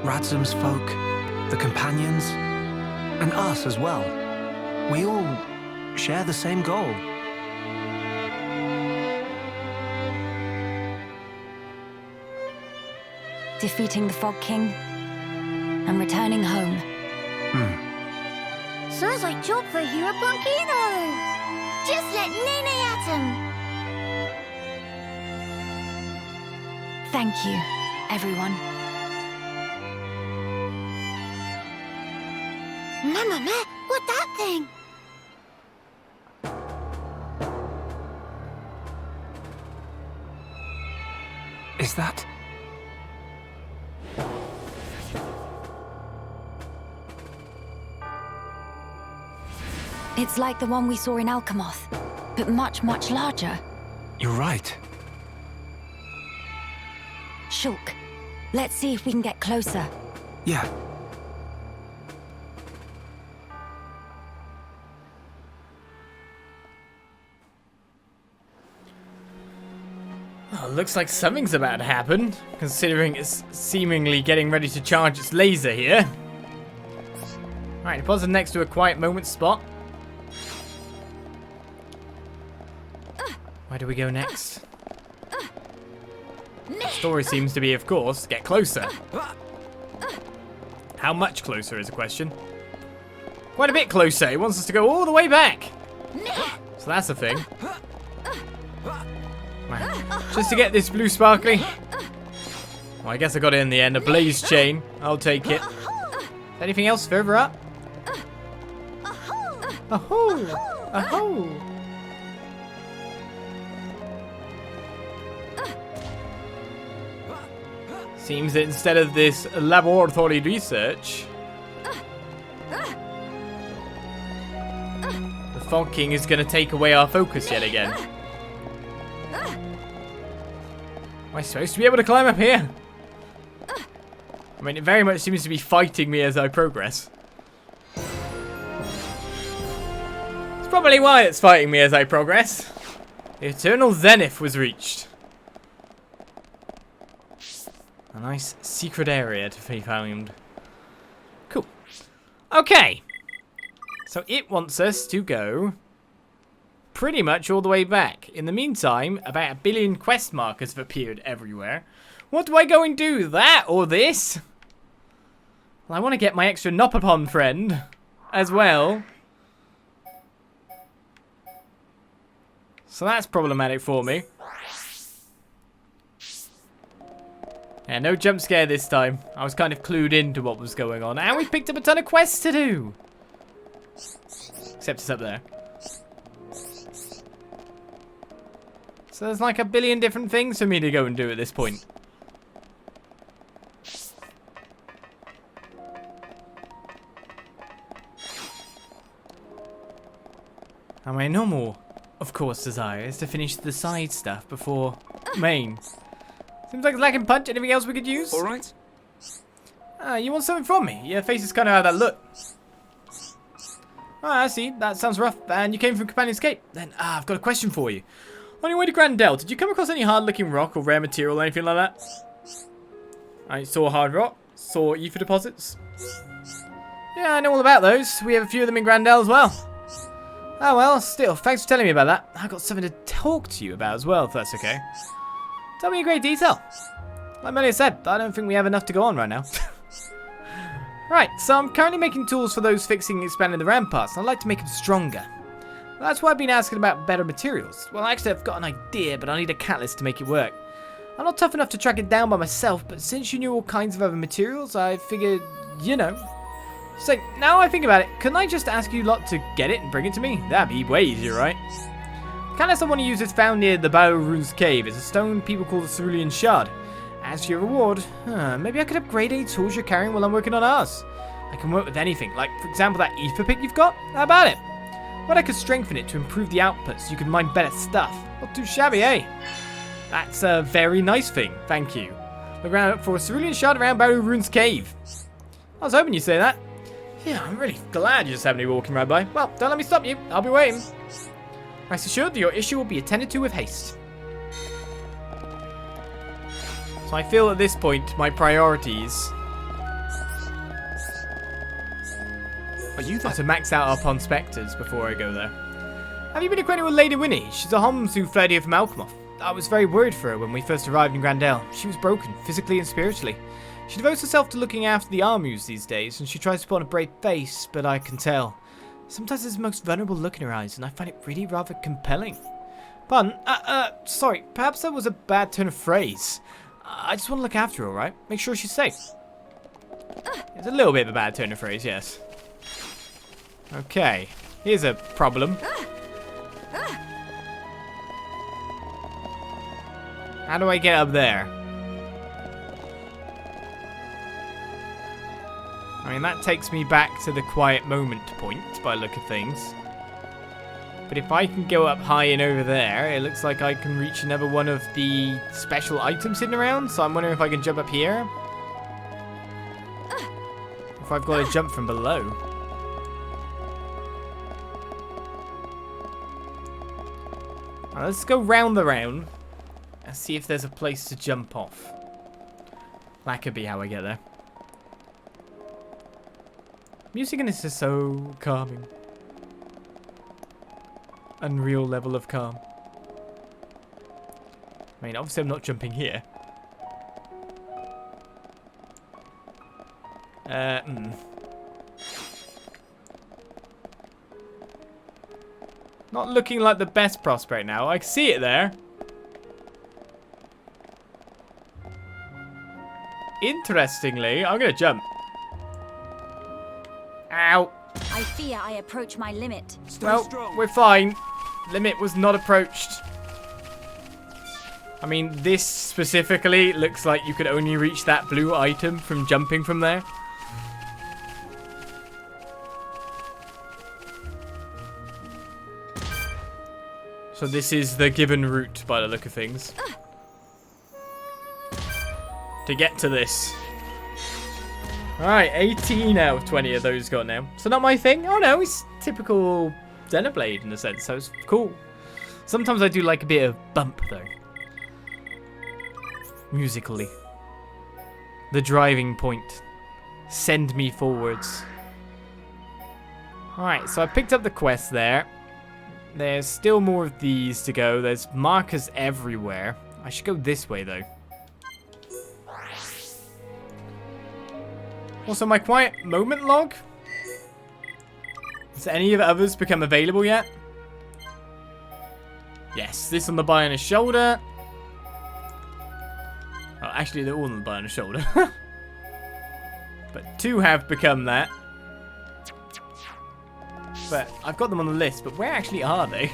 Radzam's folk, the companions, and us as well. We all share the same goal. Defeating the Fog King and returning home. Sounds like job for Hero Blanquino. Just let Nene at him. Thank you, everyone. Mama, what that thing? Is that... It's like the one we saw in Alcamoth, but much, much larger. You're right. Shulk, let's see if we can get closer. Yeah. Oh, looks like something's about to happen, considering it's seemingly getting ready to charge its laser here. Alright, deposit next to a quiet moment spot. Where do we go next? The story seems to be, of course, get closer. How much closer is a question. Quite a bit closer. It wants us to go all the way back. So that's the thing. Right. Just to get this blue sparkly. Well, I guess I got it in the end. A blaze chain. I'll take it. Anything else further up? Oh-ho! Oh-ho! Seems that instead of this laboratory research, the Fog King is going to take away our focus yet again. Am I supposed to be able to climb up here? I mean, it very much seems to be fighting me as I progress. It's probably why it's fighting me as I progress. The Eternal Zenith was reached. A nice secret area to be found. Cool. Okay. So it wants us to go pretty much all the way back. In the meantime, about 1 billion quest markers have appeared everywhere. What do I go and do? That or this? Well, I want to get my extra Nopon friend as well. So that's problematic for me. Yeah, no jump scare this time. I was kind of clued into what was going on. And we picked up a ton of quests to do. Except it's up there. So there's like 1 billion different things for me to go and do at this point. And my normal, of course, desire is to finish the side stuff before main. Seems like it's lacking punch. Anything else we could use? All right. You want something from me? Your face is kind of how that look. I see. That sounds rough. And you came from Companion's Cape. Then, I've got a question for you. On your way to Gran Dell, did you come across any hard-looking rock or rare material or anything like that? I saw hard rock. Saw ether deposits. Yeah, I know all about those. We have a few of them in Gran Dell as well. Oh, well, still, thanks for telling me about that. I've got something to talk to you about as well, if that's okay. Tell me in great detail. Like Melia said, I don't think we have enough to go on right now. Right, so I'm currently making tools for those fixing and expanding the ramparts, and I'd like to make them stronger. Well, that's why I've been asking about better materials. Well, actually, I've got an idea, but I need a catalyst to make it work. I'm not tough enough to track it down by myself, but since you knew all kinds of other materials, I figured, you know. So, now I think about it, couldn't I just ask you lot to get it and bring it to me? That'd be way easier, right? The catalyst I want to use is found near the Bionis Cave. It's a stone people call the Cerulean Shard. As for your reward, maybe I could upgrade any tools you're carrying while I'm working on ours. I can work with anything, like, for example, that ether pick you've got? How about it? But I could strengthen it to improve the output so you can mine better stuff. Not too shabby, eh? That's a very nice thing, thank you. Look around for a Cerulean Shard around Bionis Cave. I was hoping you'd say that. Yeah, I'm really glad you just happened to be walking right by. Well, don't let me stop you, I'll be waiting. Rest assured that your issue will be attended to with haste. So I feel at this point, my priorities Are you are to max out our Ponspectors before I go there. Have you been acquainted with Lady Winnie? She's a Homs who fled here from Alcamoth. I was very worried for her when we first arrived in Gran Dell. She was broken, physically and spiritually. She devotes herself to looking after the Armus these days, and she tries to put on a brave face, but I can tell. Sometimes there's the most vulnerable look in her eyes, and I find it really rather compelling. Pardon? Sorry, perhaps that was a bad turn of phrase. I just want to look after her, alright? Make sure she's safe. It's a little bit of a bad turn of phrase, yes. Okay, here's a problem. How do I get up there? I mean, that takes me back to the quiet moment point by the look of things. But if I can go up high and over there, it looks like I can reach another one of the special items hidden around. So I'm wondering if I can jump up here. If I've got to jump from below. Now let's go round the round and see if there's a place to jump off. That could be how I get there. Music in this is so calming. Unreal level of calm. I mean, obviously I'm not jumping here. Not looking like the best prospect now. I can see it there. Interestingly, I'm gonna jump. Ow. I fear I approach my limit. Well, we're fine. Limit was not approached. I mean, this specifically looks like you could only reach that blue item from jumping from there. So this is the given route by the look of things. To get to this. Alright, 18 out of 20 of those got now. So not my thing? Oh no, it's typical Xenoblade in a sense, so it's cool. Sometimes I do like a bit of bump though. Musically. The driving point. Send me forwards. Alright, so I picked up the quest there. There's still more of these to go. There's markers everywhere. I should go this way though. Also, my quiet moment log. Has any of the others become available yet? Yes, this on the Bionis Shoulder. Oh, actually, they're all on the Bionis Shoulder. But 2 have become that. But I've got them on the list, but where actually are they?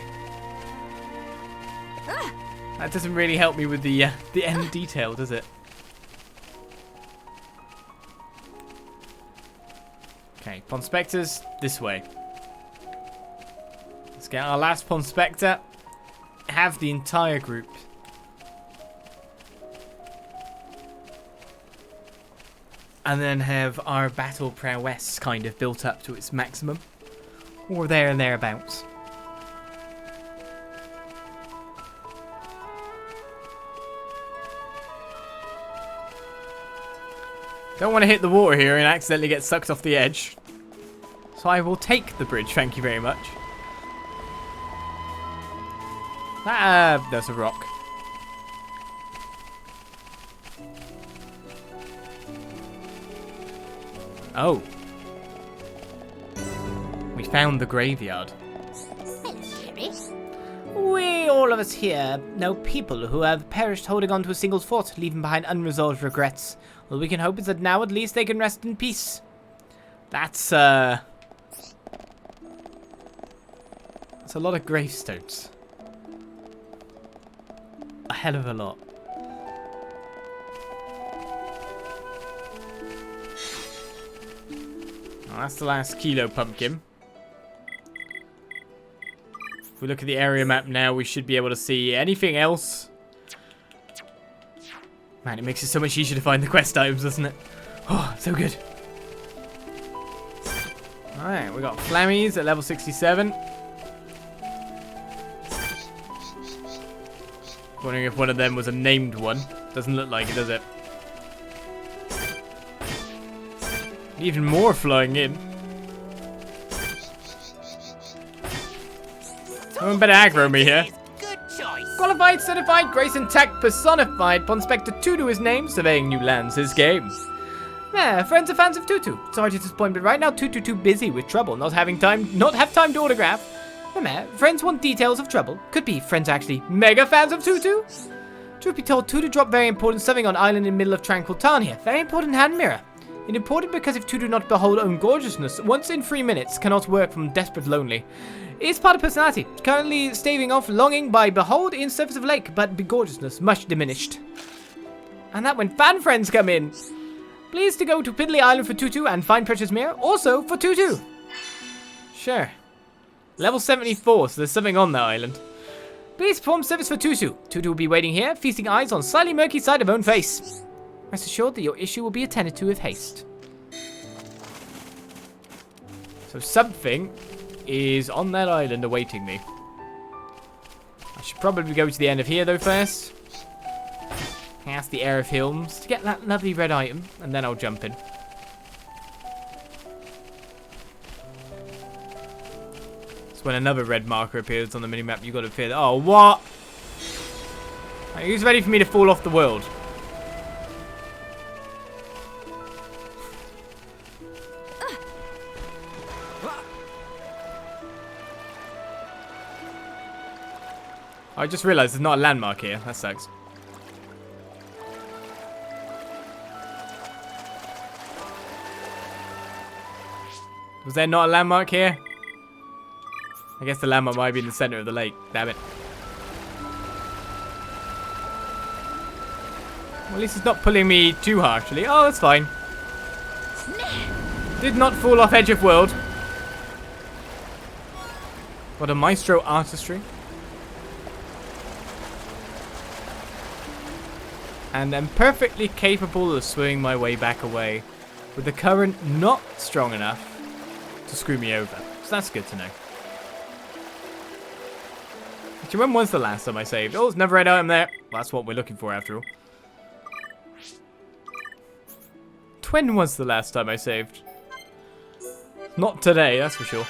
That doesn't really help me with the end detail, does it? Okay, Ponspectors, this way. Let's get our last Ponspector. Have the entire group. And then have our battle prowess kind of built up to its maximum. Or there and thereabouts. Don't want to hit the water here and accidentally get sucked off the edge. So I will take the bridge, thank you very much. There's a rock. Oh. We found the graveyard. We, all of us here, know people who have perished holding on to a single fort, leaving behind unresolved regrets. All we can hope is that now at least they can rest in peace. That's a lot of gravestones. A hell of a lot. Well, that's the last kilo pumpkin. If we look at the area map now, we should be able to see anything else. Man, it makes it so much easier to find the quest items, doesn't it? Oh, so good. Alright, we got Flammies at level 67. Wondering if one of them was a named one. Doesn't look like it, does it? Even more flying in. Someone better aggro me here. Good choice. Qualified, certified, grace intact, personified. Ponspector Tutu is named, surveying new lands his game. Friends are fans of Tutu. Sorry to disappoint, but right now Tutu too busy with trouble, not have time to autograph. Friends want details of trouble. Could be friends actually mega fans of Tutu. Truth be told, Tutu dropped very important something on island in the middle of tranquil town here. Very important hand mirror. It important because if Tutu not behold own gorgeousness, once in 3 minutes cannot work from desperate lonely. It's part of personality. Currently staving off longing by behold in surface of lake, but be gorgeousness much diminished. And that when fan friends come in. Please to go to Piddly Island for Tutu and find precious mirror. Also for Tutu. Sure. Level 74, so there's something on that island. Please perform service for Tutu. Tutu will be waiting here, feasting eyes on slightly murky side of own face. Rest assured that your issue will be attended to with haste. So something is on that island awaiting me. I should probably go to the end of here though first. Past the Air of Hills to get that lovely red item, and then I'll jump in. So when another red marker appears on the minimap, you got to fear that. Oh, what? Right, who's ready for me to fall off the world? I just realised there's not a landmark here. That sucks. Was there not a landmark here? I guess the landmark might be in the center of the lake. Damn it. Well, at least it's not pulling me too harshly. Oh, that's fine. Did not fall off edge of world. What a maestro artistry. And I'm perfectly capable of swimming my way back away with the current not strong enough to screw me over. So that's good to know. Actually, when was the last time I saved? Oh, there's another red item there. Well, that's what we're looking for after all. When was the last time I saved? Not today, that's for sure.